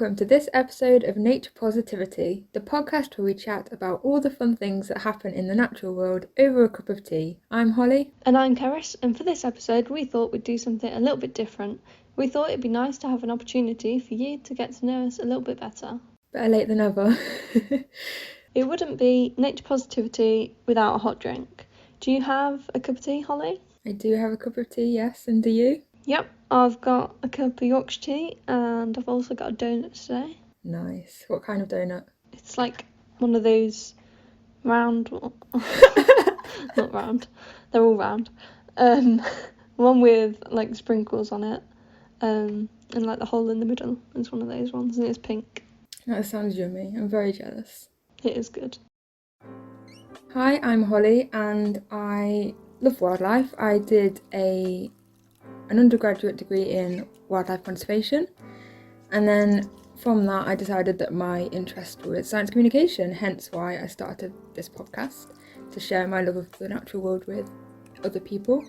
welcome to this episode of Nature Positivity, the podcast where we chat about all the fun things that happen in the natural world over a cup of tea. I'm Holly. And I'm Cerys, and for this episode we thought we'd do something a little bit different. We thought it'd be nice to have an opportunity for you to get to know us a little bit better. Better late than never. It wouldn't be Nature Positivity without a hot drink. Do you have a cup of tea, Holly? I do have a cup of tea, yes, and do you? Yep, I've got a cup of Yorkshire tea and I've also got a donut today. Nice. What kind of donut? It's like one of those round... not round, they're all round. One with like sprinkles on it, and like the hole in the middle is one of those ones, and it's pink. That sounds yummy. I'm very jealous. It is good. Hi, I'm Holly and I love wildlife. I did an undergraduate degree in wildlife conservation, and then from that I decided that my interest was science communication, hence why I started this podcast, to share my love of the natural world with other people.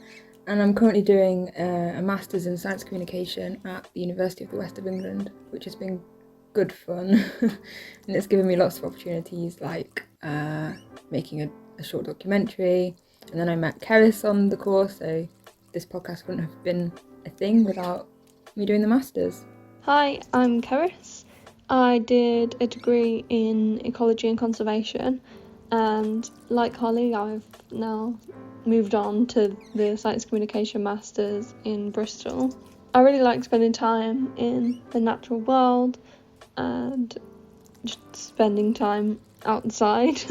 And I'm currently doing a master's in science communication at the University of the West of England, which has been good fun. And it's given me lots of opportunities, like making a short documentary, and then I met Cerys on the course, so this podcast wouldn't have been a thing without me doing the master's. Hi, I'm Cerys. I did a degree in ecology and conservation, and like Holly, I've now moved on to the science communication masters in Bristol. I really like spending time in the natural world and just spending time outside.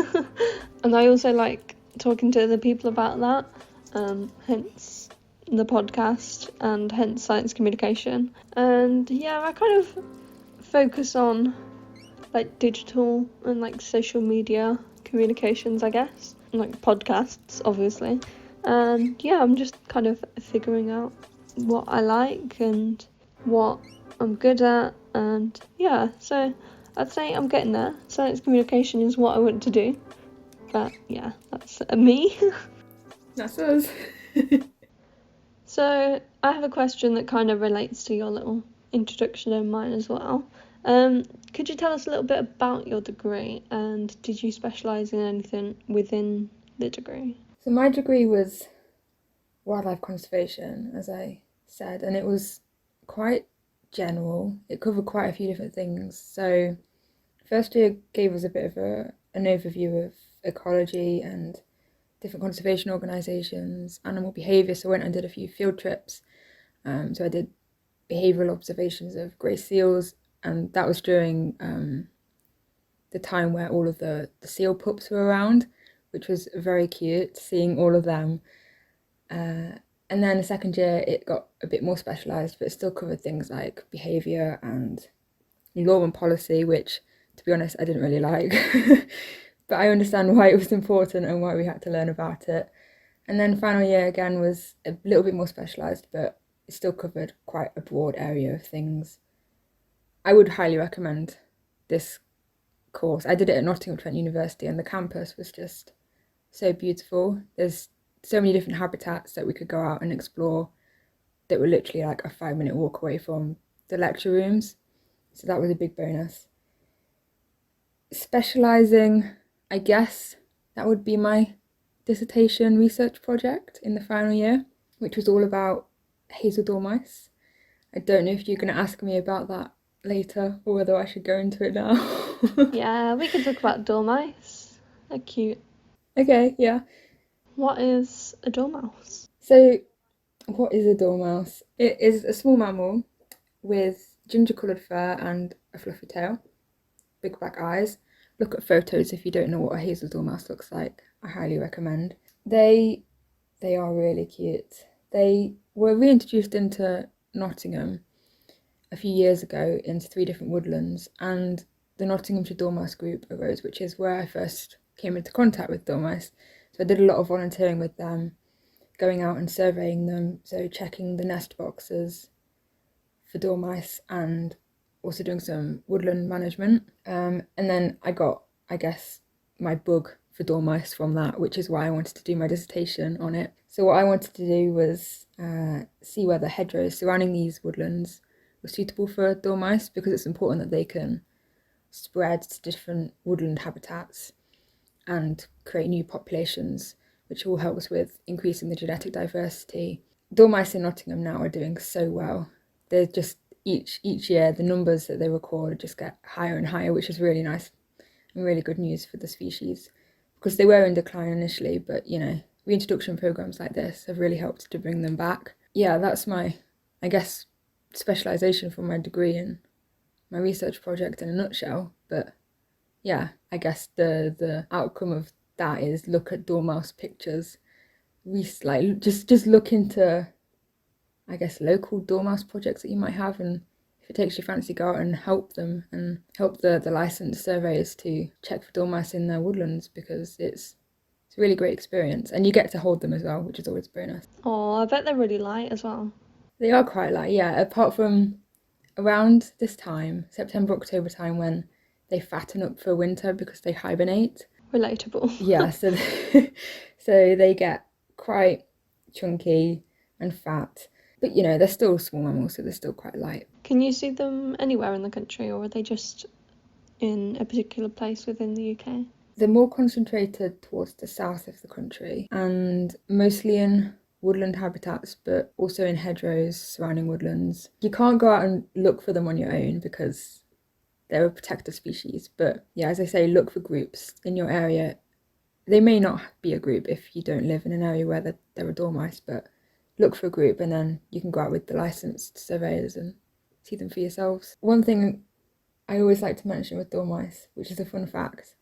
And I also like talking to other people about that, hence the podcast and hence science communication. And yeah, I kind of focus on like digital and like social media communications, I guess, like podcasts obviously. And yeah, I'm just kind of figuring out what I like and what I'm good at, and yeah, so I'd say I'm getting there. Science communication is what I want to do, but yeah, that's me. That's us. So I have a question that kind of relates to your little introduction and mine as well. Could you tell us a little bit about your degree, and did you specialise in anything within the degree? So my degree was wildlife conservation, as I said, and it was quite general. It covered quite a few different things. So first year gave us a bit of an overview of ecology and different conservation organisations, animal behaviour, so I went and did a few field trips. So I did behavioural observations of grey seals, and that was during the time where all of the seal pups were around, which was very cute, seeing all of them. And then the second year it got a bit more specialised, but it still covered things like behaviour and law and policy, which, to be honest, I didn't really like. But I understand why it was important and why we had to learn about it. And then final year again was a little bit more specialised, but it still covered quite a broad area of things. I would highly recommend this course. I did it at Nottingham Trent University, and the campus was just so beautiful. There's so many different habitats that we could go out and explore that were literally like a 5-minute walk away from the lecture rooms. So that was a big bonus. Specialising, I guess that would be my dissertation research project in the final year, which was all about hazel dormice. I don't know if you're going to ask me about that later or whether I should go into it now. Yeah, we can talk about dormice. They're cute. Okay, yeah. What is a dormouse? So, what is a dormouse? It is a small mammal with ginger-coloured fur and a fluffy tail, big black eyes. Look at photos if you don't know what a hazel dormouse looks like. I highly recommend. They are really cute. They were reintroduced into Nottingham a few years ago into 3 different woodlands, and the Nottinghamshire Dormouse Group arose, which is where I first came into contact with dormice. So I did a lot of volunteering with them, going out and surveying them, so checking the nest boxes for dormice and also doing some woodland management. And then I got, I guess, my bug for dormice from that, which is why I wanted to do my dissertation on it. So what I wanted to do was see whether hedgerows surrounding these woodlands were suitable for dormice, because it's important that they can spread to different woodland habitats and create new populations, which all helps with increasing the genetic diversity. Dormice in Nottingham now are doing so well. They're just each year the numbers that they record just get higher and higher, which is really nice and really good news for the species, because they were in decline initially, but reintroduction programs like this have really helped to bring them back. Yeah, that's my, I guess, specialisation for my degree and my research project in a nutshell. But yeah, I guess the outcome of that is look at dormouse pictures. Just look into, I guess, local dormouse projects that you might have, and if it takes your fancy, go out and help them and help the licensed surveyors to check for dormice in their woodlands, because it's a really great experience, and you get to hold them as well, which is always very nice. Oh, I bet they're really light as well. They are quite light, yeah, apart from around this time, September, October time, when they fatten up for winter because they hibernate. Relatable. Yeah, so so they get quite chunky and fat, but they're still small mammals, so they're still quite light. Can you see them anywhere in the country, or are they just in a particular place within the UK? They're more concentrated towards the south of the country, and mostly in woodland habitats, but also in hedgerows surrounding woodlands. You can't go out and look for them on your own because they're a protected species, but yeah, as I say, look for groups in your area. They may not be a group if you don't live in an area where there are dormice, but look for a group, and then you can go out with the licensed surveyors and see them for yourselves. One thing I always like to mention with dormice, which is a fun fact,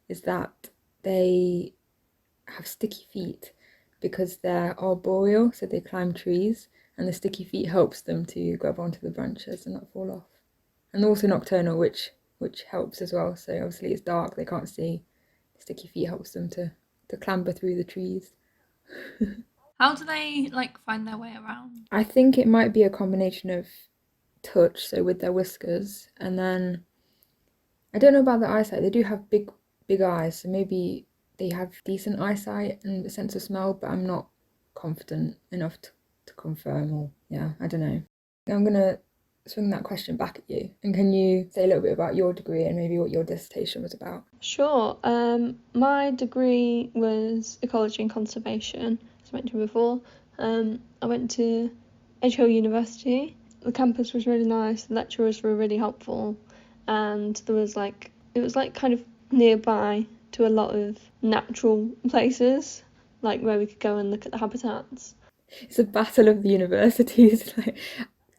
is that they have sticky feet because they're arboreal, so they climb trees, and the sticky feet helps them to grab onto the branches and not fall off. And they're also nocturnal, which helps as well. So obviously it's dark, they can't see. The sticky feet helps them to clamber through the trees. How do they find their way around? I think it might be a combination of touch, so with their whiskers, and then I don't know about the eyesight. They do have big eyes, so maybe they have decent eyesight and a sense of smell, but I'm not confident enough to confirm, or yeah, I don't know. I'm gonna swing that question back at you, and can you say a little bit about your degree and maybe what your dissertation was about? Sure. My degree was ecology and conservation, as I mentioned before. I went to Edge Hill University. The campus was really nice, the lecturers were really helpful, and there was it was kind of nearby to a lot of natural places, where we could go and look at the habitats. It's a battle of the universities.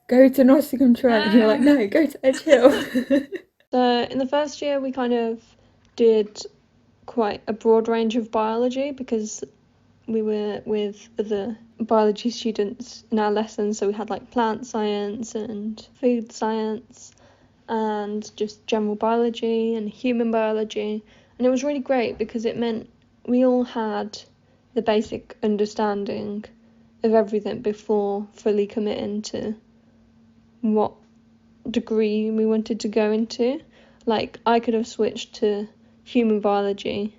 Go to Nottingham Trent, and you're like, no, go to Edge Hill. So in the first year we kind of did quite a broad range of biology, because we were with the biology students in our lessons, so we had plant science and food science and just general biology and human biology, and it was really great because it meant we all had the basic understanding of everything before fully committing to what degree we wanted to go into. I could have switched to human biology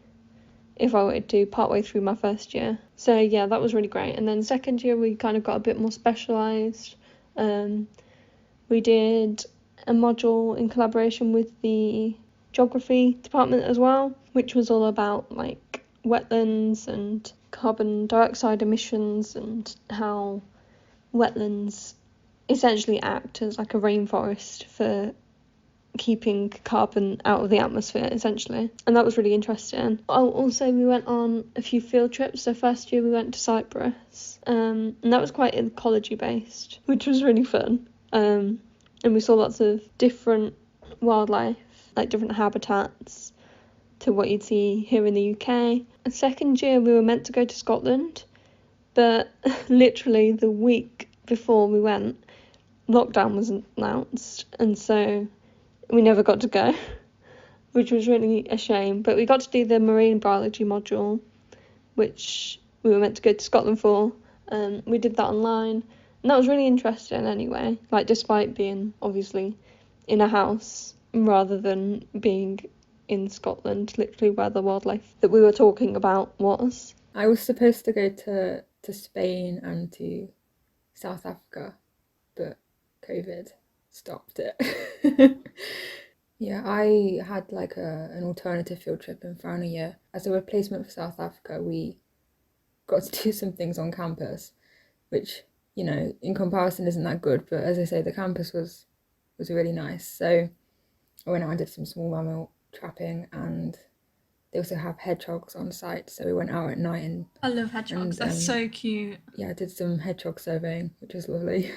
if I wanted to partway through my first year. So yeah, that was really great. And then second year we kind of got a bit more specialised. We did a module in collaboration with the geography department as well, which was all about wetlands and carbon dioxide emissions and how wetlands essentially act as a rainforest for keeping carbon out of the atmosphere, essentially. And that was really interesting. Also, we went on a few field trips. So first year we went to Cyprus, and that was quite ecology based, which was really fun. And we saw lots of different wildlife, different habitats to what you'd see here in the UK. And second year we were meant to go to Scotland, but literally the week before we went, lockdown was announced, and so we never got to go, which was really a shame. But we got to do the marine biology module, which we were meant to go to Scotland for. We did that online, and that was really interesting anyway, despite being obviously in a house rather than being in Scotland, literally where the wildlife that we were talking about was. I was supposed to go to Spain and to South Africa, but COVID stopped it. Yeah, I had like an alternative field trip in final year. As a replacement for South Africa, we got to do some things on campus, which, in comparison isn't that good, but as I say, the campus was really nice. So I went out and did some small mammal trapping, and they also have hedgehogs on site, so we went out at night and I love hedgehogs. They're so cute. yeah, I did some hedgehog surveying, which was lovely.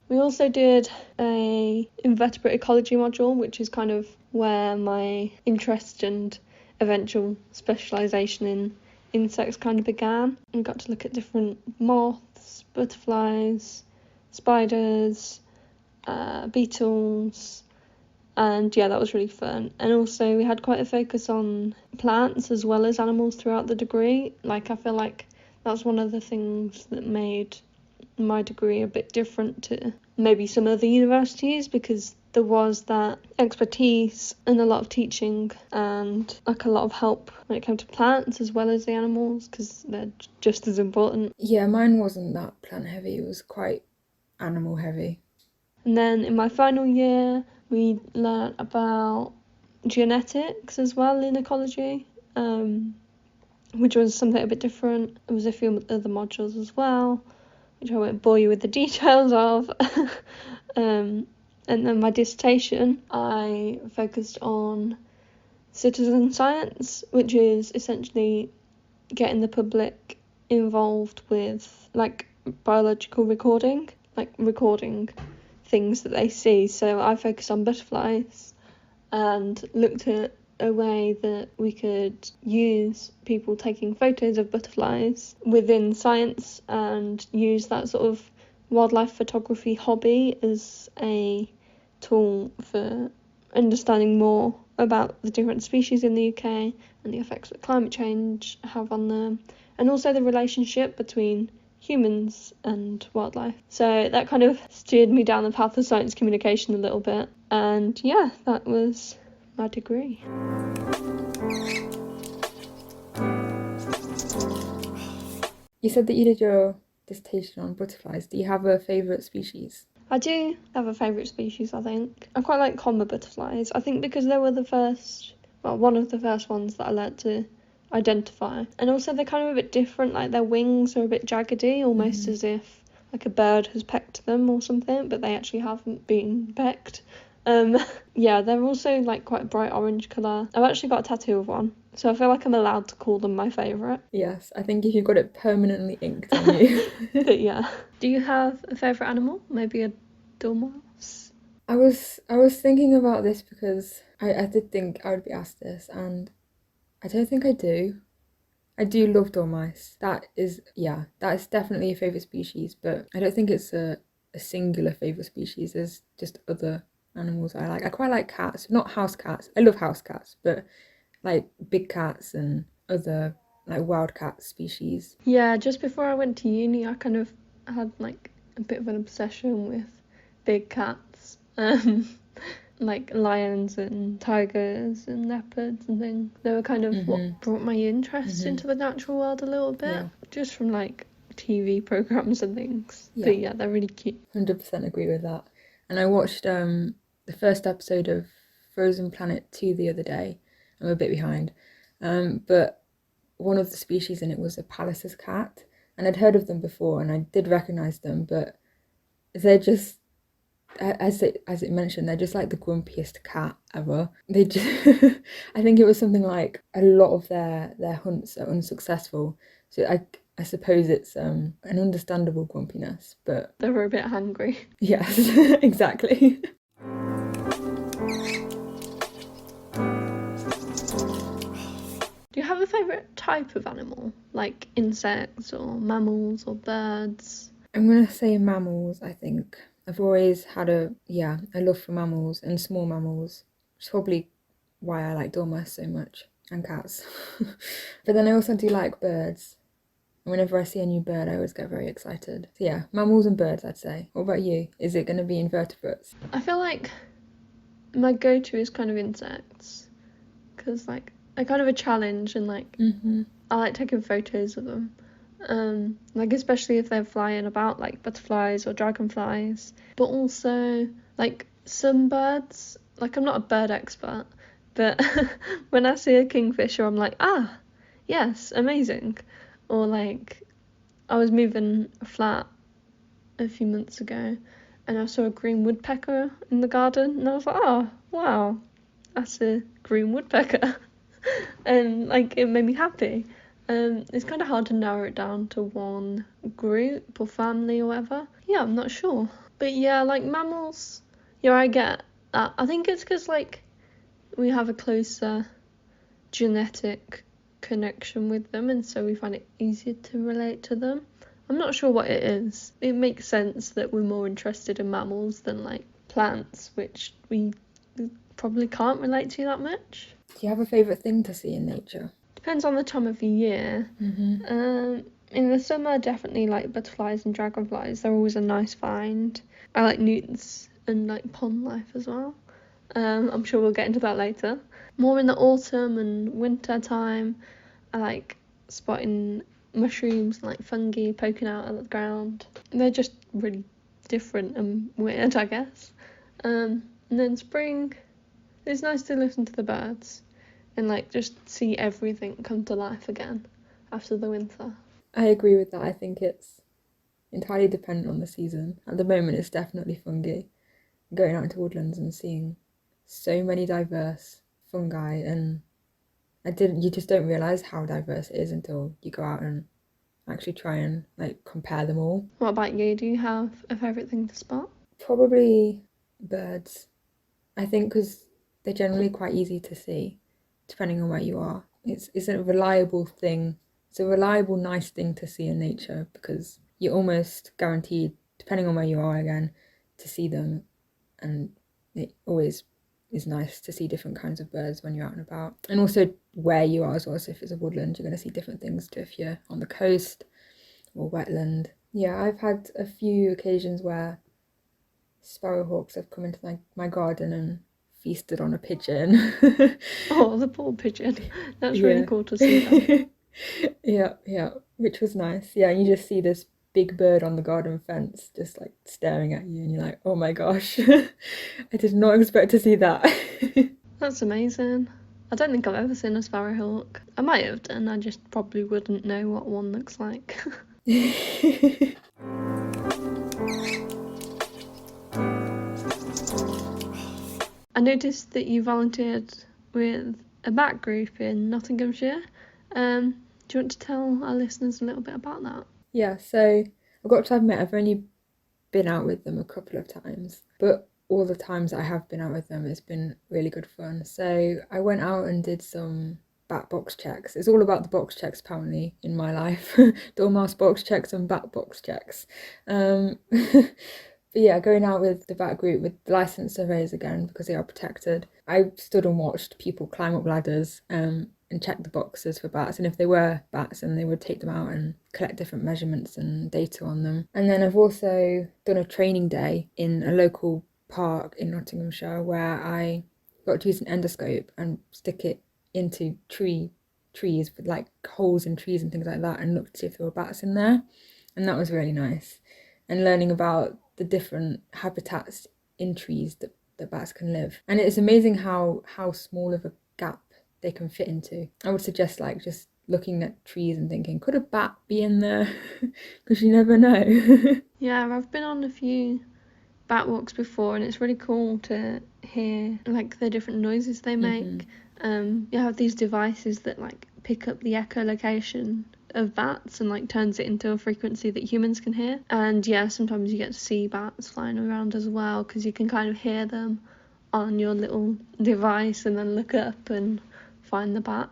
We also did a invertebrate ecology module, which is kind of where my interest and eventual specialisation in insects kind of began, and got to look at different moths, butterflies, spiders, beetles, and yeah, that was really fun. And also we had quite a focus on plants as well as animals throughout the degree. Like, I feel like that's one of the things that made my degree a bit different to maybe some other universities, because there was that expertise and a lot of teaching and like a lot of help when it came to plants as well as the animals, because they're just as important. Yeah, mine wasn't that plant heavy, it was quite animal heavy. And then in my final year we learnt about genetics as well in ecology, which was something a bit different. There was a few other modules as well, which I won't bore you with the details of. And then my dissertation, I focused on citizen science, which is essentially getting the public involved with like biological recording, like recording things that they see. So I focused on butterflies and looked at a way that we could use people taking photos of butterflies within science and use that sort of wildlife photography hobby as a tool for understanding more about the different species in the UK and the effects that climate change have on them, and also the relationship between humans and wildlife. So that kind of steered me down the path of science communication a little bit, and yeah, that was my degree. You said that you did your dissertation on butterflies. Do you have a favourite species? I do have a favourite species, I think. I quite like comber butterflies. I think because they were one of the first ones that I learnt to identify. And also they're kind of a bit different, like their wings are a bit jaggedy, almost as if like a bird has pecked them or something, but they actually haven't been pecked. Yeah, they're also like quite a bright orange colour. I've actually got a tattoo of one, so I feel like I'm allowed to call them my favourite. Yes, I think if you've got it permanently inked on you. But yeah. Do you have a favourite animal? Maybe a dormouse? I was thinking about this because I did think I would be asked this, and I don't think I do. I do love dormice. That is definitely a favourite species, but I don't think it's a singular favourite species. There's just other animals I like. I quite like cats, not house cats. I love house cats, but like big cats and other like wild cat species. Yeah, just before I went to uni, I kind of had like a bit of an obsession with big cats. Like lions and tigers and leopards and things. They were kind of what brought my interest into the natural world a little bit, just from like TV programs and things. Yeah. But yeah, they're really cute. 100% agree with that. And I watched the first episode of Frozen Planet 2 the other day. I'm a bit behind. But one of the species in it was a Pallas's cat. And I'd heard of them before and I did recognise them, but they're just, as it mentioned, they're just like the grumpiest cat ever. They just I think it was something like a lot of their hunts are unsuccessful. So I suppose it's an understandable grumpiness, but they were a bit hungry. Yes, exactly. Do you have a favourite type of animal, like insects or mammals or birds? I'm gonna say mammals, I think. I've always had a love for mammals and small mammals. It's probably why I like dormice so much, and cats. But then I also do like birds. And whenever I see a new bird, I always get very excited. So yeah, mammals and birds, I'd say. What about you? Is it going to be invertebrates? I feel like my go-to is kind of insects, because like they're kind of a challenge, and like I like taking photos of them. like especially if they're flying about, like butterflies or dragonflies. But also, like some birds, like I'm not a bird expert, but when I see a kingfisher, I'm like, ah, yes, amazing. Or like, I was moving a flat a few months ago, and I saw a green woodpecker in the garden, and I was like, oh, wow, that's a green woodpecker. And like it made me happy. It's kind of hard to narrow it down to one group or family or whatever. Yeah, I'm not sure. But yeah, like mammals, yeah, I get that. I think it's because like we have a closer genetic connection with them, and so we find it easier to relate to them. I'm not sure what it is. It makes sense that we're more interested in mammals than like plants, which we probably can't relate to that much. Do you have a favourite thing to see in nature? Depends on the time of the year. In the summer, definitely like butterflies and dragonflies. They're always a nice find. I like newts and like pond life as well. I'm sure we'll get into that later. More in the autumn and winter time, I like spotting mushrooms and like fungi poking out of the ground. They're just really different and weird, I guess. And then spring, it's nice to listen to the birds and like just see everything come to life again after the winter. I agree with that. I think it's entirely dependent on the season. At the moment, it's definitely fungi. Going out into woodlands and seeing so many diverse fungi, and you just don't realise how diverse it is until you go out and actually try and like compare them all. What about you? Do you have a favourite thing to spot? Probably birds. I think because they're generally quite easy to see, depending on where you are. It's a reliable thing. It's a reliable, nice thing to see in nature because you're almost guaranteed, depending on where you are again, to see them. And it always is nice to see different kinds of birds when you're out and about. And also where you are as well. So if it's a woodland, you're going to see different things to if you're on the coast or wetland. Yeah, I've had a few occasions where sparrowhawks have come into my garden and feasted on a pigeon. Oh, the poor pigeon. That's Yeah. really cool to see that. Yeah, which was nice. Yeah, and you just see this big bird on the garden fence just like staring at you, and you're like, oh my gosh, I did not expect to see that. That's amazing. I don't think I've ever seen a sparrowhawk. I might have done, I just probably wouldn't know what one looks like. I noticed that you volunteered with a bat group in Nottinghamshire. Do you want to tell our listeners a little bit about that? Yeah, so I've got to admit, I've only been out with them a couple of times, but all the times I have been out with them, it's been really good fun. So I went out and did some bat box checks. It's all about the box checks apparently in my life. Dormouse box checks and bat box checks. But yeah, going out with the bat group with licensed surveyors again because they are protected. I stood and watched people climb up ladders and check the boxes for bats, and if they were bats, then they would take them out and collect different measurements and data on them. And then I've also done a training day in a local park in Nottinghamshire where I got to use an endoscope and stick it into trees with like holes in trees and things like that and look to see if there were bats in there, and that was really nice. And learning about the different habitats in trees that bats can live. And it's amazing how small of a gap they can fit into. I would suggest like just looking at trees and thinking, could a bat be in there? Because you never know. Yeah, I've been on a few bat walks before, and it's really cool to hear like the different noises they make. You have these devices that like pick up the echolocation of bats and like turns it into a frequency that humans can hear. And yeah, sometimes you get to see bats flying around as well because you can kind of hear them on your little device and then look up and find the bat.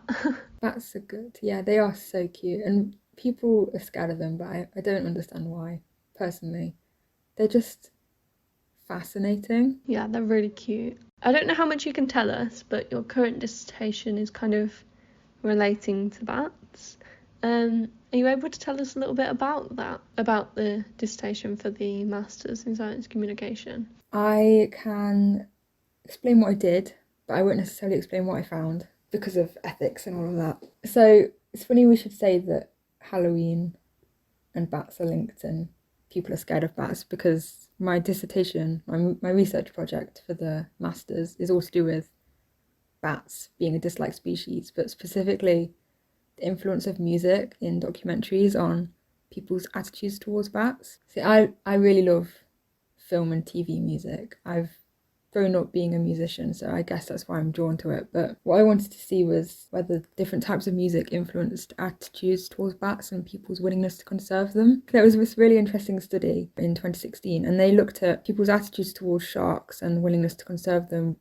Bats are good. Yeah, they are so cute. And people are scared of them, but I don't understand why, personally. They're just fascinating. Yeah, they're really cute. I don't know how much you can tell us, but your current dissertation is kind of relating to bats. Are you able to tell us a little bit about that, about the dissertation for the Masters in Science Communication? I can explain what I did, but I won't necessarily explain what I found because of ethics and all of that. So it's funny we should say that Halloween and bats are linked and people are scared of bats, because my dissertation, my research project for the masters is all to do with bats being a disliked species, but specifically the influence of music in documentaries on people's attitudes towards bats. See, I really love film and TV music. I've grown up being a musician, so I guess that's why I'm drawn to it. But what I wanted to see was whether different types of music influenced attitudes towards bats and people's willingness to conserve them. There was this really interesting study in 2016, and they looked at people's attitudes towards sharks and willingness to conserve them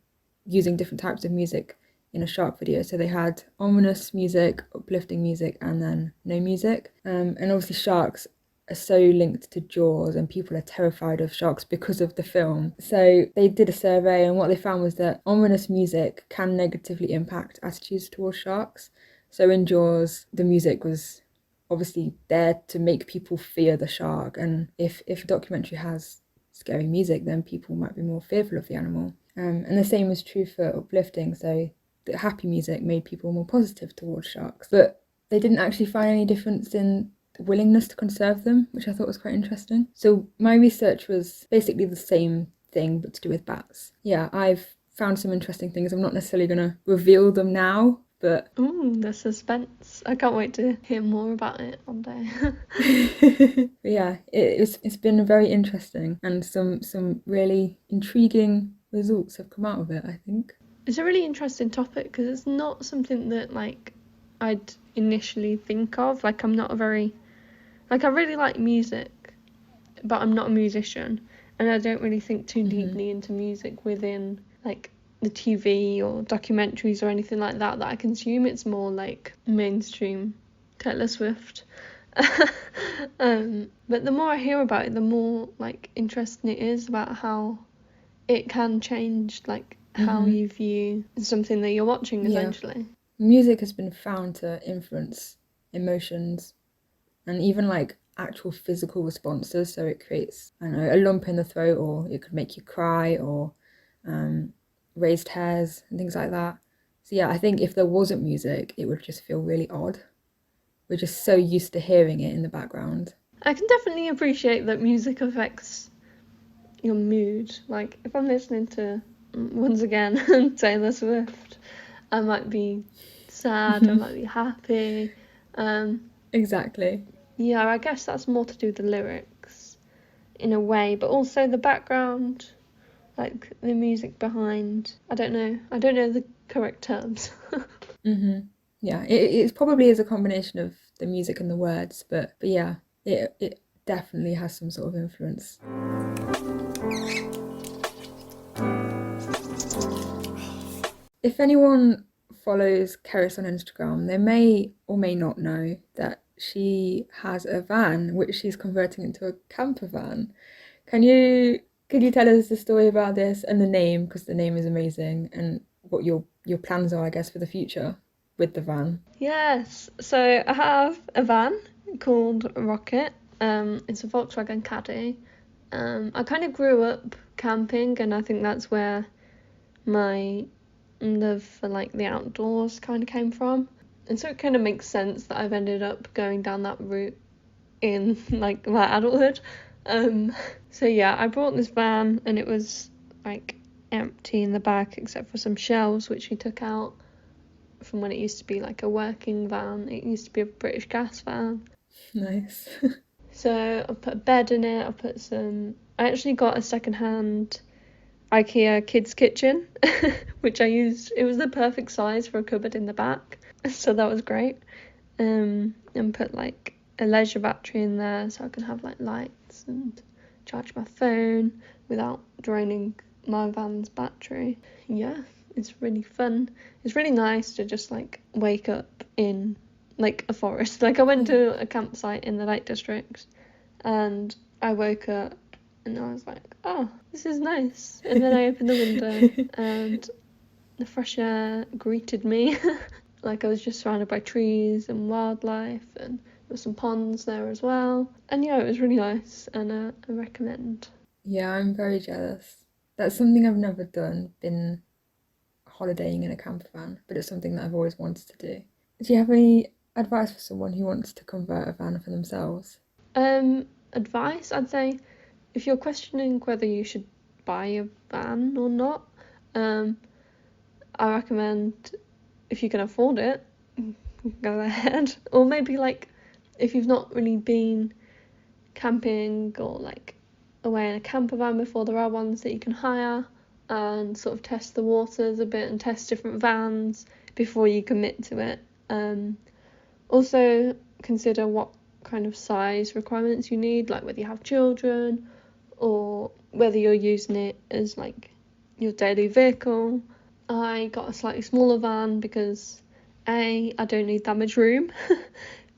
using different types of music in a shark video. So they had ominous music, uplifting music, and then no music. And obviously sharks are so linked to Jaws, and people are terrified of sharks because of the film. So they did a survey, and what they found was that ominous music can negatively impact attitudes towards sharks. So in Jaws, the music was obviously there to make people fear the shark, and if a documentary has scary music, then people might be more fearful of the animal. And the same is true for uplifting. So the happy music made people more positive towards sharks. But they didn't actually find any difference in the willingness to conserve them, which I thought was quite interesting. So my research was basically the same thing, but to do with bats. Yeah, I've found some interesting ththings. I'm not necessarily going to reveal them now, but... Ooh, the suspense. I can't wait to hear more about it one day. But yeah, it's been very interesting, and some really intriguing results have come out of it, I think. It's a really interesting topic because it's not something that I'd initially think of. I'm not a very... I really like music, but I'm not a musician, and I don't really think too deeply into music within the TV or documentaries or anything like that I consume. It's more mainstream Taylor Swift. But the more I hear about it, the more interesting it is about how it can change how you view something that you're watching, essentially. Yeah. Music has been found to influence emotions and even actual physical responses. So it creates, I don't know, a lump in the throat, or it could make you cry, or raised hairs and things like that. So yeah, I think if there wasn't music, it would just feel really odd. We're just so used to hearing it in the background. I can definitely appreciate that music affects your mood. If I'm listening to, once again, Taylor Swift, I might be sad, I might be happy. Exactly. Yeah, I guess that's more to do with the lyrics in a way, but also the background, the music behind. I don't know the correct terms. Yeah, it probably is a combination of the music and the words, but yeah, it definitely has some sort of influence. If anyone follows Cerys on Instagram, they may or may not know that she has a van which she's converting into a camper van. Could you tell us the story about this and the name, because the name is amazing, and what your plans are, I guess, for the future with the van? Yes, so I have a van called Rocket. It's a Volkswagen Caddy. I kind of grew up camping, and I think that's where my love for the outdoors kind of came from, and so it kind of makes sense that I've ended up going down that route in my adulthood. So yeah, I bought this van, and it was empty in the back except for some shelves which we took out from when it used to be a working van. It used to be a British gas van. Nice. So I put a bed in it. I actually got a second-hand IKEA kids kitchen, which I used. It was the perfect size for a cupboard in the back, so that was great. And put a leisure battery in there so I can have lights and charge my phone without draining my van's battery. Yeah, it's really fun. It's really nice to just wake up in a forest. I went to a campsite in the Lake District, and I woke up and I was like, oh, this is nice. And then I opened the window and the fresh air greeted me. I was just surrounded by trees and wildlife, and there were some ponds there as well. And yeah, it was really nice, and I recommend. Yeah, I'm very jealous. That's something I've never done, been holidaying in a camper van, but it's something that I've always wanted to do. Do you have any advice for someone who wants to convert a van for themselves? Advice, I'd say, if you're questioning whether you should buy a van or not, I recommend, if you can afford it, go ahead. Or maybe like if you've not really been camping or like away in a camper van before, there are ones that you can hire and sort of test the waters a bit and test different vans before you commit to it. Also consider what kind of size requirements you need, like whether you have children or whether you're using it as like your daily vehicle. I got a slightly smaller van because A, I don't need that much room,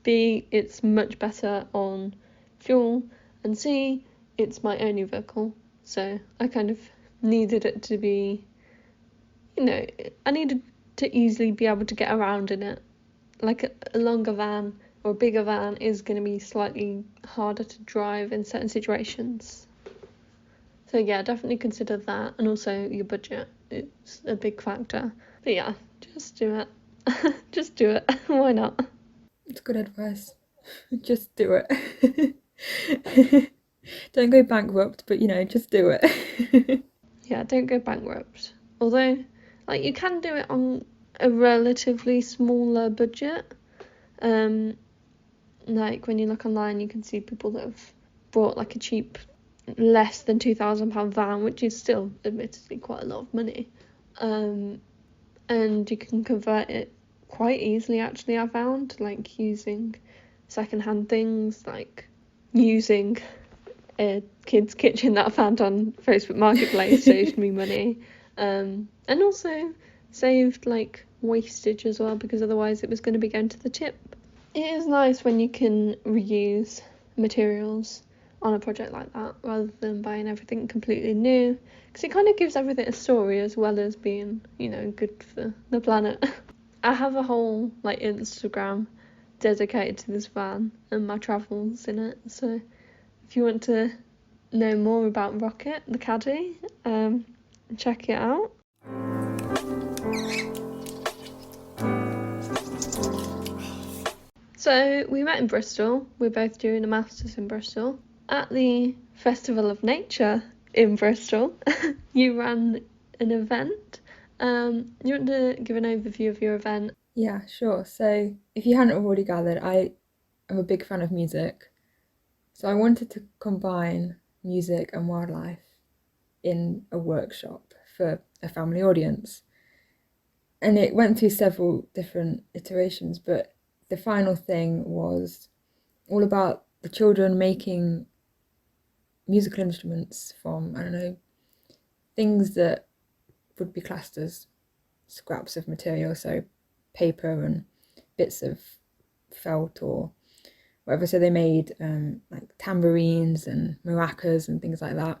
B, it's much better on fuel, and C, it's my only vehicle, so I kind of needed it to be, I needed to easily be able to get around in it. Like a longer van or a bigger van is going to be slightly harder to drive in certain situations. So yeah, definitely consider that, and also your budget. It's a big factor. But yeah, just do it. Just do it. Why not? It's good advice. Just do it. Don't go bankrupt, but just do it. Yeah, don't go bankrupt. Although, like, you can do it on a relatively smaller budget. Like when you look online, you can see people that have bought like a cheap, less than £2,000 van, which is still admittedly quite a lot of money. And you can convert it quite easily, actually, I found, like using secondhand things, like using a kid's kitchen that I found on Facebook Marketplace saved me money, and also saved like wastage as well, because otherwise it was going to be going to the tip. It is nice when you can reuse materials on a project like that rather than buying everything completely new, because it kind of gives everything a story as well as being, good for the planet. I have a whole like Instagram dedicated to this van and my travels in it, so if you want to know more about Rocket, the caddy, check it out. So we met in Bristol. We're both doing a master's in Bristol at the Festival of Nature in Bristol. You ran an event. You want to give an overview of your event? Yeah, sure. So if you hadn't already gathered, I am a big fan of music. So I wanted to combine music and wildlife in a workshop for a family audience. And it went through several different iterations, but the final thing was all about the children making musical instruments from, I don't know, things that would be classed as scraps of material, so paper and bits of felt or whatever. So they made like tambourines and maracas and things like that,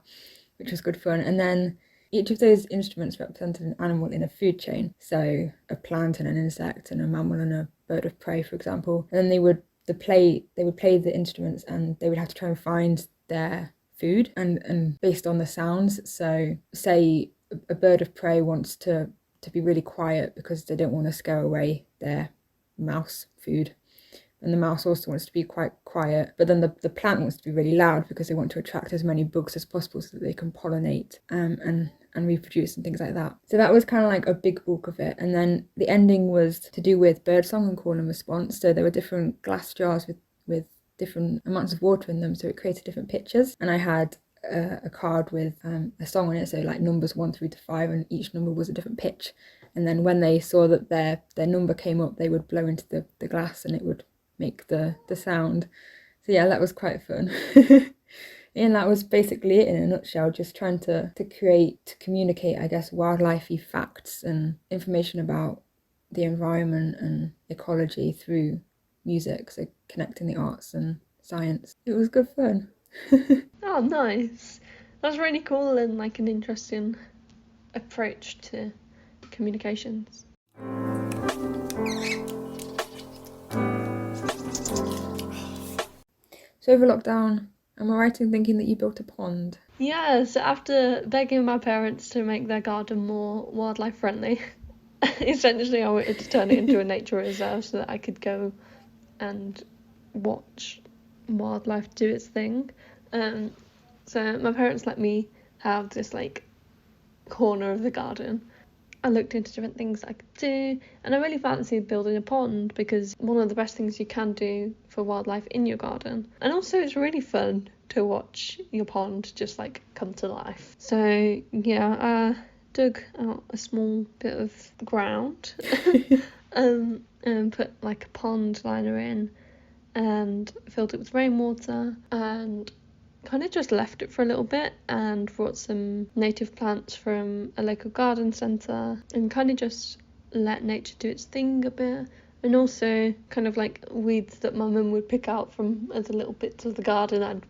which was good fun. And then each of those instruments represented an animal in a food chain, so a plant and an insect and a mammal and a bird of prey, for example. And then they would play the instruments, and they would have to try and find their food and based on the sounds. So say a bird of prey wants to be really quiet because they don't want to scare away their mouse food, and the mouse also wants to be quite quiet, but then the plant wants to be really loud because they want to attract as many bugs as possible so that they can pollinate and reproduce and things like that. So that was kind of like a big bulk of it. And then the ending was to do with birdsong and call and response. So there were different glass jars with different amounts of water in them, so it created different pictures. And I had a card with a song on it, so like numbers 1 through to 5, and each number was a different pitch. And then when they saw that their number came up, they would blow into the glass and it would make the sound. So yeah, that was quite fun. And that was basically it in a nutshell, just trying to communicate, I guess, wildlifey facts and information about the environment and ecology through music, so connecting the arts and science. It was good fun. Oh, nice. That's really cool and like an interesting approach to communications. So over lockdown, am I right in thinking that you built a pond? Yes, after begging my parents to make their garden more wildlife friendly, essentially I wanted to turn it into a nature reserve so that I could go and watch wildlife do its thing. So my parents let me have this like corner of the garden. I looked into different things I could do, and I really fancied building a pond because one of the best things you can do for wildlife in your garden. And also it's really fun to watch your pond just like come to life. So yeah, I dug out a small bit of ground and put like a pond liner in and filled it with rainwater and kind of just left it for a little bit and brought some native plants from a local garden centre and kind of just let nature do its thing a bit. And also kind of like weeds that my mum would pick out from other little bits of the garden I'd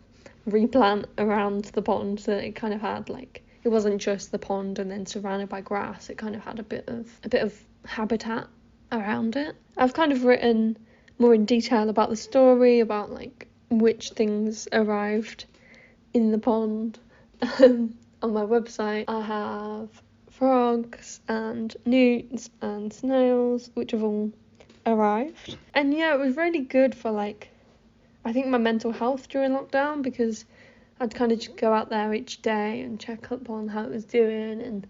replant around the pond, so that it kind of had like, it wasn't just the pond and then surrounded by grass, it kind of had a bit of habitat around it. I've kind of written more in detail about the story, about like which things arrived in the pond. On my website I have frogs and newts and snails which have all arrived. And yeah, it was really good for like, I think my mental health during lockdown, because I'd kind of just go out there each day and check up on how it was doing and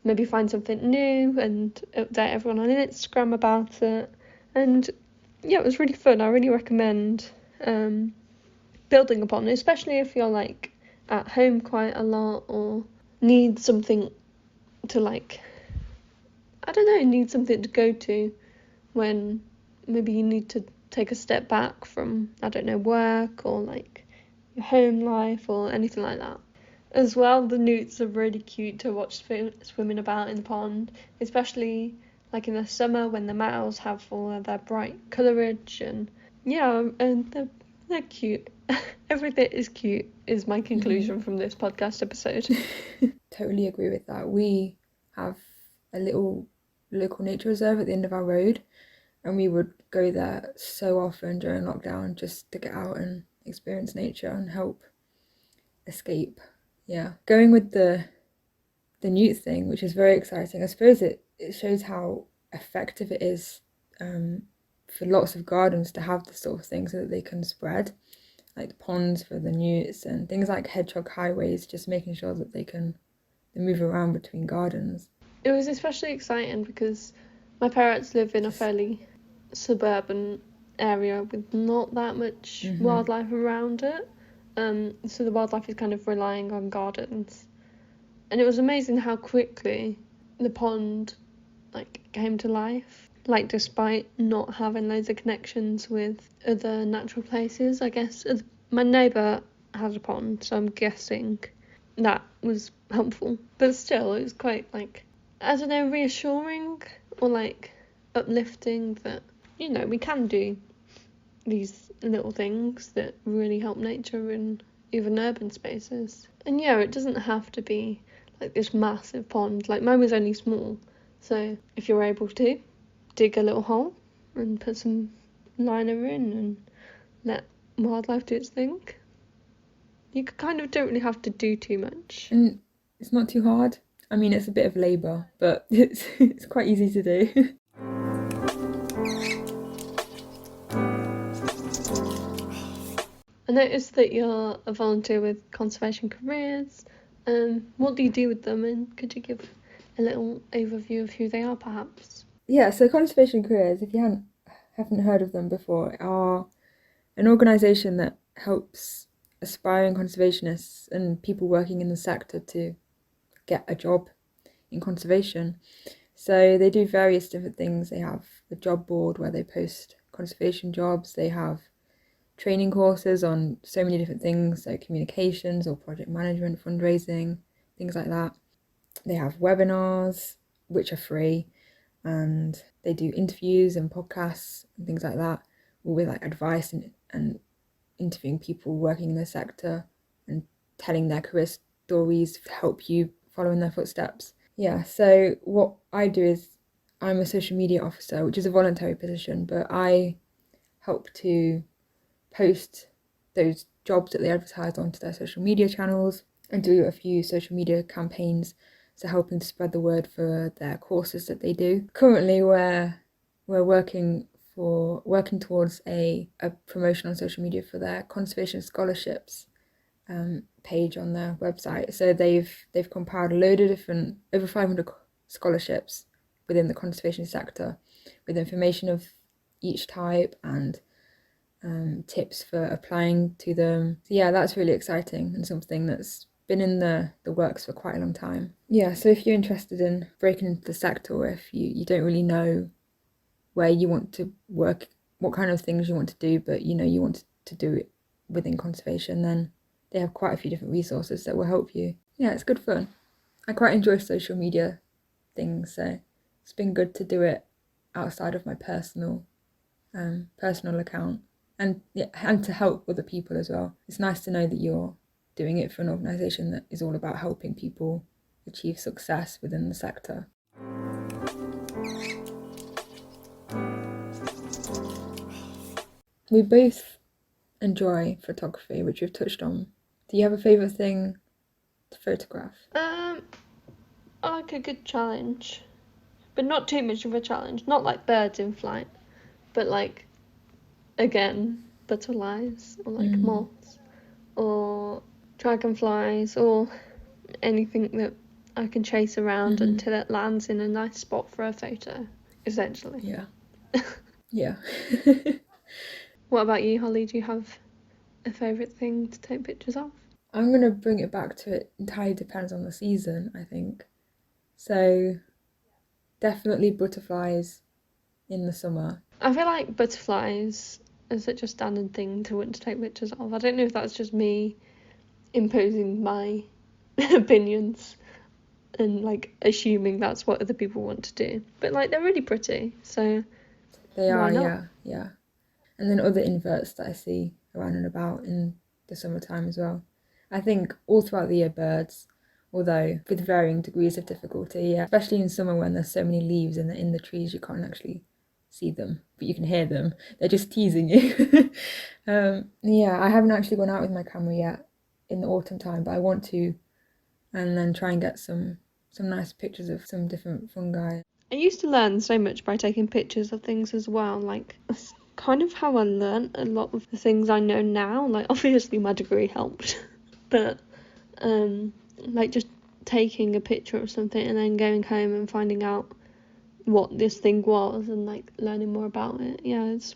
maybe find something new and update everyone on Instagram about it. And yeah, it was really fun. I really recommend building a pond, especially if you're like at home quite a lot or need something to like, I don't know, need something to go to when maybe you need to take a step back from, I don't know, work or like your home life or anything like that. As well, the newts are really cute to watch swimming about in the pond, especially like in the summer when the males have all of their bright colourage, and yeah, and they're cute. Everything is cute is my conclusion from this podcast episode. Totally agree with that. We have a little local nature reserve at the end of our road, and we would go there so often during lockdown just to get out and experience nature and help escape. Yeah, going with the newt thing, which is very exciting. I suppose it shows how effective it is for lots of gardens to have this sort of thing so that they can spread, like the ponds for the newts and things like hedgehog highways, just making sure that they move around between gardens. It was especially exciting because my parents live in a fairly suburban area with not that much wildlife around it. So the wildlife is kind of relying on gardens. And it was amazing how quickly the pond like came to life. Like despite not having loads of connections with other natural places, I guess my neighbour has a pond, so I'm guessing that was helpful. But still, it was quite like, I don't know, reassuring or like uplifting that, you know, we can do these little things that really help nature in even urban spaces. And yeah, it doesn't have to be like this massive pond. Like mine was only small, so if you're able to dig a little hole and put some liner in and let wildlife do its thing, you kind of don't really have to do too much. And it's not too hard. I mean, it's a bit of labour, but it's quite easy to do. I noticed that you're a volunteer with Conservation Careers. What do you do with them, and could you give a little overview of who they are, perhaps? Yeah, so Conservation Careers, if you haven't heard of them before, are an organisation that helps aspiring conservationists and people working in the sector to get a job in conservation. So they do various different things. They have a job board where they post conservation jobs. They have training courses on so many different things, like communications or project management, fundraising, things like that. They have webinars, which are free, and they do interviews and podcasts and things like that, all with like advice and interviewing people working in the sector and telling their career stories to help you follow in their footsteps. Yeah, so what I do is I'm a social media officer, which is a voluntary position, but I help to post those jobs that they advertise onto their social media channels and do a few social media campaigns, so helping to spread the word for their courses that they do. Currently we're working for working towards a promotion on social media for their conservation scholarships page on their website. So they've compiled a load of different, over 500 scholarships within the conservation sector, with information of each type and tips for applying to them. So yeah, that's really exciting and something that's been in the works for quite a long time. Yeah, so if you're interested in breaking into the sector, or if you don't really know where you want to work, what kind of things you want to do, but you want to do it within conservation, then they have quite a few different resources that will help you. Yeah, it's good fun. I quite enjoy social media things, so it's been good to do it outside of my personal account, and to help other people as well. It's nice to know that you're doing it for an organisation that is all about helping people achieve success within the sector. We both enjoy photography, which we've touched on. Do you have a favourite thing to photograph? I like a good challenge, but not too much of a challenge. Not like birds in flight, but like, again, butterflies or like moths or dragonflies or anything that I can chase around until it lands in a nice spot for a photo, essentially. Yeah. Yeah. What about you, Holly? Do you have a favourite thing to take pictures of? I'm going to bring it back to it entirely depends on the season, I think. So definitely butterflies in the summer. I feel like butterflies are such a standard thing to want to take pictures of. I don't know if that's just me imposing my opinions and like assuming that's what other people want to do. But like they're really pretty, so They why are, not? yeah. And then other inverts that I see around and about in the summertime as well. I think all throughout the year birds, although with varying degrees of difficulty, yeah. Especially in summer when there's so many leaves in the trees, you can't actually see them, but you can hear them. They're just teasing you. Yeah, I haven't actually gone out with my camera yet in the autumn time, but I want to, and then try and get some nice pictures of some different fungi. I used to learn so much by taking pictures of things as well. Like that's kind of how I learned a lot of the things I know now. Like obviously my degree helped, but like just taking a picture of something and then going home and finding out what this thing was and like learning more about it. Yeah, it's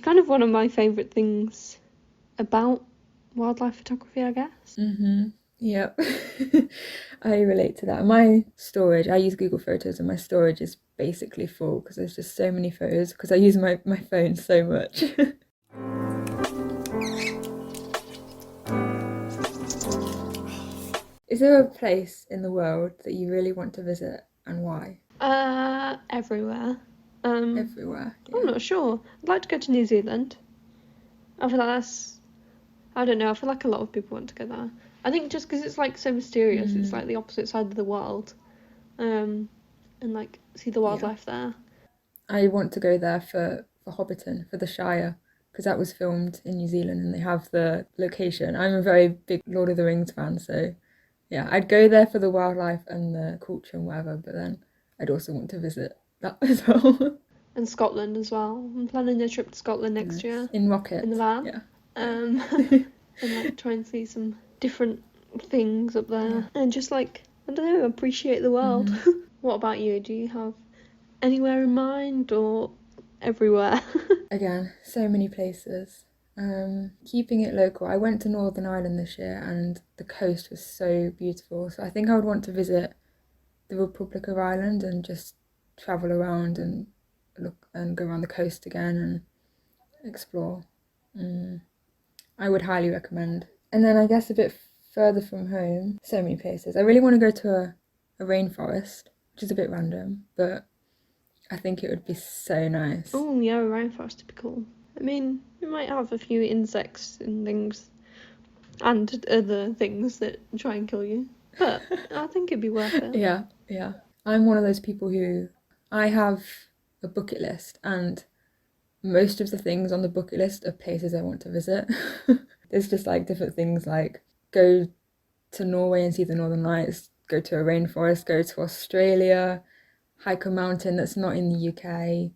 kind of one of my favourite things about wildlife photography, I guess. Yep. I relate to that. My storage, I use Google Photos, and my storage is basically full because there's just so many photos because I use my phone so much. Is there a place in the world that you really want to visit, and why? Everywhere. Everywhere. I'm Yeah. not sure. I'd like to go to New Zealand. I feel like that's, I don't know, I feel like a lot of people want to go there. I think just because it's like so mysterious, it's like the opposite side of the world. And like see the wildlife there. I want to go there for Hobbiton, for the Shire, because that was filmed in New Zealand and they have the location. I'm a very big Lord of the Rings fan, so yeah, I'd go there for the wildlife and the culture and whatever, but then I'd also want to visit that as well. And Scotland as well. I'm planning a trip to Scotland next Nice. year In Rocket. in the van. Yeah. And like try and see some different things up there. And just like, I don't know, appreciate the world. What about you? Do you have anywhere in mind or everywhere? Again, so many places. Keeping it local. I went to Northern Ireland this year and the coast was so beautiful. So I think I would want to visit the Republic of Ireland and just travel around and look and go around the coast again and explore. I would highly recommend. And then I guess a bit further from home, so many places. I really want to go to a rainforest, which is a bit random, but I think it would be so nice. Oh yeah, a rainforest would be cool. I mean, we might have a few insects and things and other things that try and kill you, but I think it'd be worth it. Yeah. I'm one of those people who, I have a bucket list and most of the things on the bucket list are places I want to visit. There's just like different things like go to Norway and see the Northern Lights, go to a rainforest, go to Australia, hike a mountain that's not in the UK,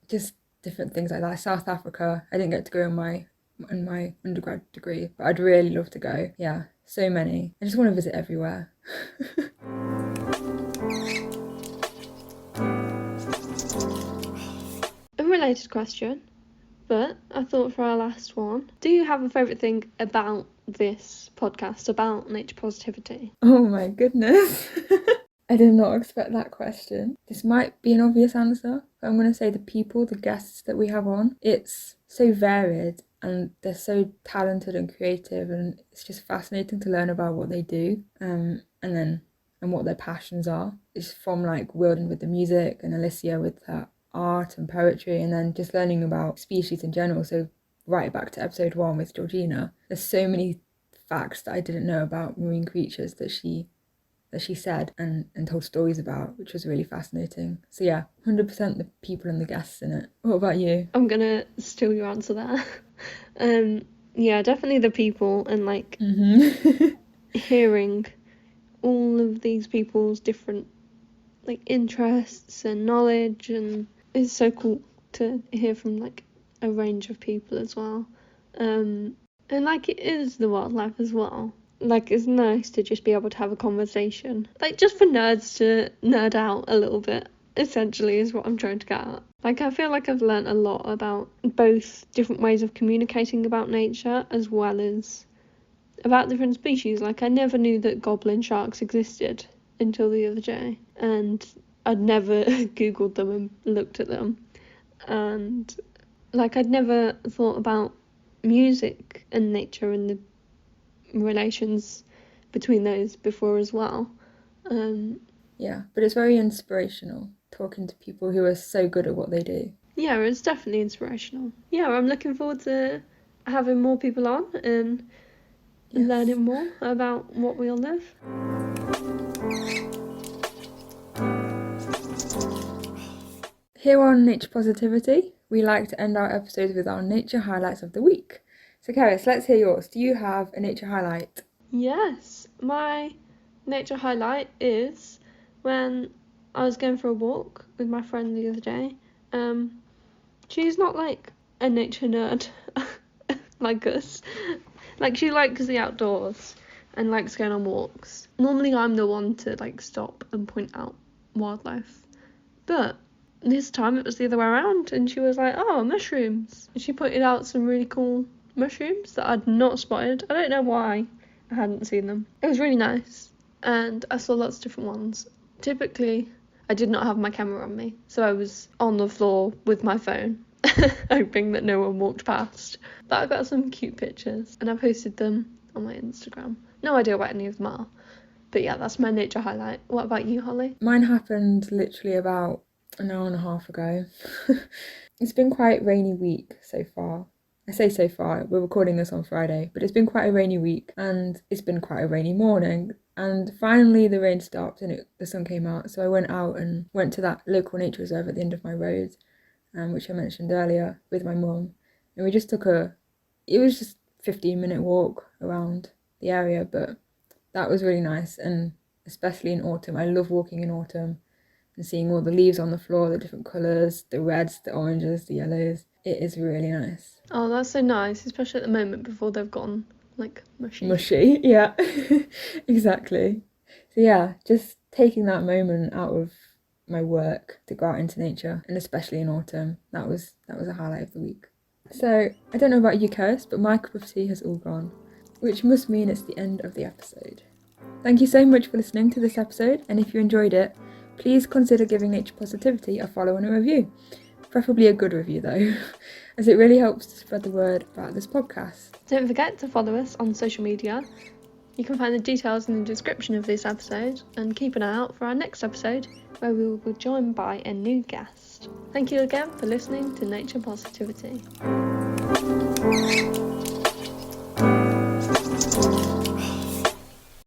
just different things like that. South Africa, I didn't get to go in my undergrad degree, but I'd really love to go. Yeah, so many. I just want to visit everywhere. Unrelated question, but I thought for our last one, do you have a favourite thing about this podcast, about Nature Positivity? Oh my goodness. I did not expect that question. This might be an obvious answer, but I'm going to say the people, the guests that we have on. It's so varied and they're so talented and creative, and it's just fascinating to learn about what they do and what their passions are. It's from like Wilden with the music and Alicia with her art and poetry, and then just learning about species in general. So right back to episode 1 with Georgina, there's so many facts that I didn't know about marine creatures that she said and told stories about, which was really fascinating. So yeah, 100% the people and the guests in it. What about you? I'm gonna steal your answer there. Yeah, definitely the people, and like hearing all of these people's different like interests and knowledge, and it's so cool to hear from like a range of people as well. And like it is the wildlife as well. Like it's nice to just be able to have a conversation, like just for nerds to nerd out a little bit, essentially is what I'm trying to get at. Like I feel like I've learnt a lot about both different ways of communicating about nature as well as about different species. Like I never knew that goblin sharks existed until the other day, and I'd never googled them and looked at them, and like I'd never thought about music and nature and the relations between those before as well. Yeah, but it's very inspirational talking to people who are so good at what they do. Yeah, it's definitely inspirational. Yeah, I'm looking forward to having more people on and learning more about what we all live. Here on Nature Positivity, we like to end our episodes with our nature highlights of the week. So Cerys, let's hear yours. Do you have a nature highlight? Yes, my nature highlight is when I was going for a walk with my friend the other day. She's not like a nature nerd like us. Like she likes the outdoors and likes going on walks. Normally I'm the one to like stop and point out wildlife, but this time it was the other way around, and she was like, oh, mushrooms. And she pointed out some really cool mushrooms that I'd not spotted. I don't know why I hadn't seen them. It was really nice, and I saw lots of different ones. Typically, I did not have my camera on me, so I was on the floor with my phone, hoping that no one walked past. But I got some cute pictures, and I posted them on my Instagram. No idea what any of them are, but yeah, that's my nature highlight. What about you, Holly? Mine happened literally about an hour and a half ago. It's been quite a rainy week so far. I say so far, we're recording this on Friday, but it's been quite a rainy week and it's been quite a rainy morning. And finally the rain stopped and the sun came out. So I went out and went to that local nature reserve at the end of my road, which I mentioned earlier, with my mum. And we just it was just a 15-minute walk around the area, but that was really nice. And especially in autumn, I love walking in autumn and seeing all the leaves on the floor, the different colours, the reds, the oranges, the yellows. It is really nice. Oh, that's so nice, especially at the moment before they've gone like mushy. Mushy, yeah. Exactly. So yeah, just taking that moment out of my work to go out into nature, and especially in autumn, that was a highlight of the week. So I don't know about you, Cerys, but my cup of tea has all gone, which must mean it's the end of the episode. Thank you so much for listening to this episode, and if you enjoyed it, please consider giving Nature Positivity a follow and a review. Preferably a good review though, as it really helps to spread the word about this podcast. Don't forget to follow us on social media. You can find the details in the description of this episode, and keep an eye out for our next episode where we will be joined by a new guest. Thank you again for listening to Nature Positivity.